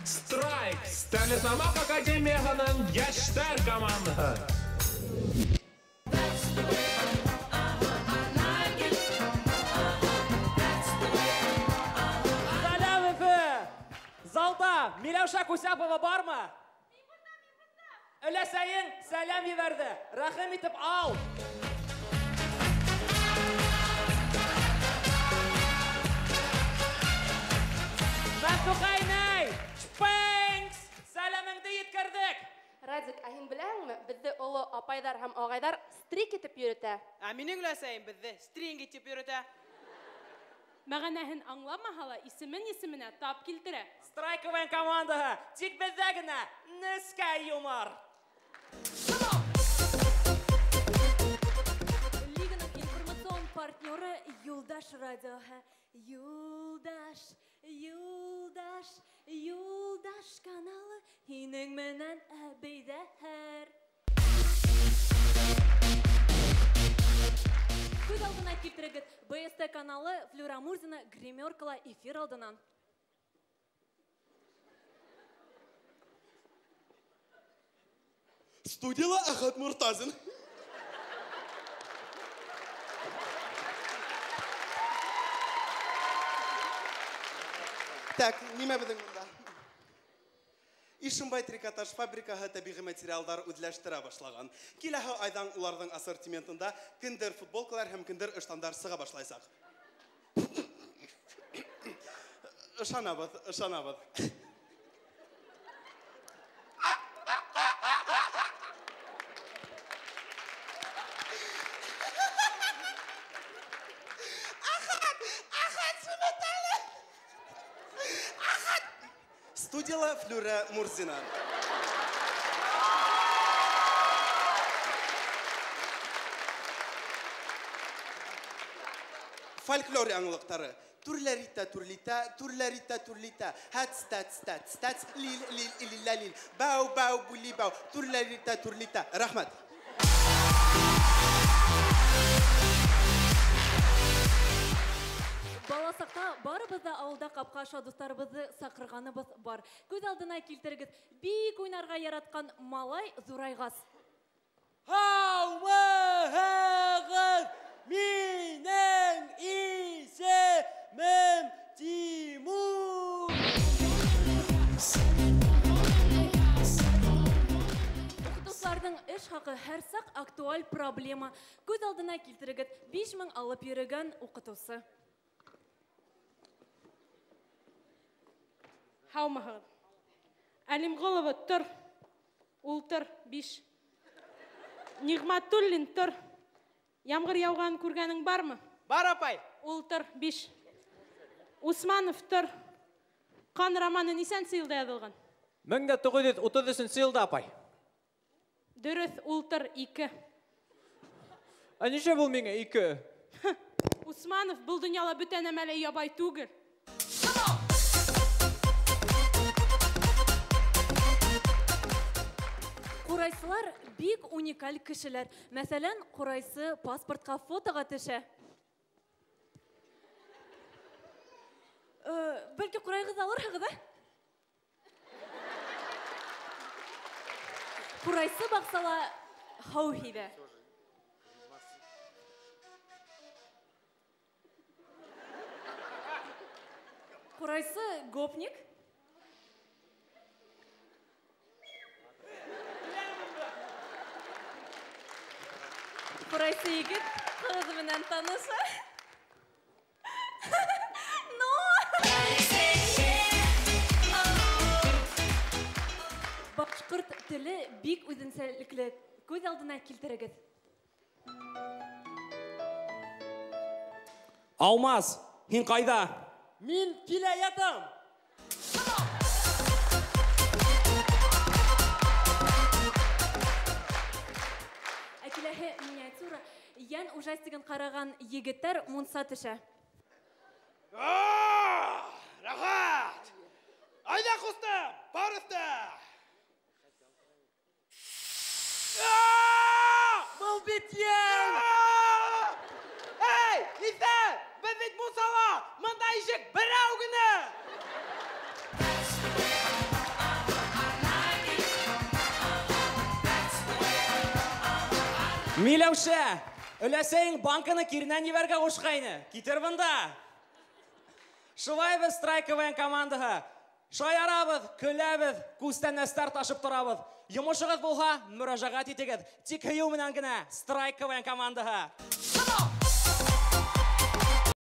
Strike, Stanislav Akademiyasının Gençler Komandı. Salam Efe! Zalda Milevşa Kusapova var mı? Öyle sayın selam verdi. Rahim itip al. Ben Tukaynay. Spanks. Selamını yetkirdik. Razik, ahin bilen mi? Bizde olu apaydar hem ağaydar strik etip yürüte. Aminin öyle sayın bizde string itip yürüte. Мәғәнәһен аңламаһа ла, исемен тап килтерә. Страйковая команда. Тик бездә генә нескә юмор. Лиганың информацион партнеры Юлдаш радиоһы. Юлдаш каналы һинең менән әбәйдәһәр. Күз алдына килтерегез. БСТ каналы Флюра Мурзина гримеркала эфир алдынан. Студияла Ахат Муртазин. Так, ниме бидең монда? Ишимбай трикотаж фабрикаһы табигый материалдар үзләштерә башлаган. Киләһе айдан уларның ассортиментында киндер футболкалар һәм киндер ыштандар сыга башлайсак. Ышанабыз. Студияла Флюра Мурзина. Фольклор аңлыктары. Турларита, турлита. Хат, стат, лил. Бау, були, бау. Турларита, турлита. Рахмат. Баласақта барыбызда ауылда қапқаша достарыбызды сақырғаныбыз бар. Көз алдына келтіргіз, бик ойнарға яратқан малай Зурайғас. Хаумағыз менің исемім Тимур. Оқытушылардың іш хақы һәр сақ актуаль проблема. Көз алдына келтіргіз, 5000 алып йөрегән оқытусы. Хаумаһығыҙ. Әлимғолова тор. Ул тор 5. Нигъматуллин тор. Ямғыр яуған күргәнең бармы? Бар апай. Ул тор 5. Усманов тор. Қан романы нисәнсе елда яҙылған? 1933 елда апай. Дөрөҫ, ул тор 2. Ә нишә бул миңә 2? Усманов был дөньяла бөтә нәмәлә ябай түгел. Курайсылар бик уникаль кешеләр. Мәсәлән, Курайсы паспортка фотога төшә. Бәлки Курайгыз алырһығыҙ, ә? Курайсы бақсала Хаухиҙә. Курайсы гопник. Курайсы егет ҡыҙ менән таныша. Башҡорт теле бик үҙенсәлекле. Күҙ алдына килтерегеҙ. Алмаз, һин ҡайҙа? Мин килә ятам. Әкеләһе миниатюра. Ян ужастигын ҡараған егеттәр мунса төшә. Рахат! Айда ҡустым, барыста! Был бит ян! Эй, иҫәр! Беҙ бит мунсала! Мында ишек берәү генә! Миләүшә, өләсәйең банканы киренән ебәргә ушкайны. Китер бында. Шулай без Страйк КВН командаһы. Шаярабыз, көләбез, күстән әстәр ташып торабыз. Йомышыгыз булһа, мөрәҗәгать итегез. Тик һөю менән генә Страйк КВН командаһы.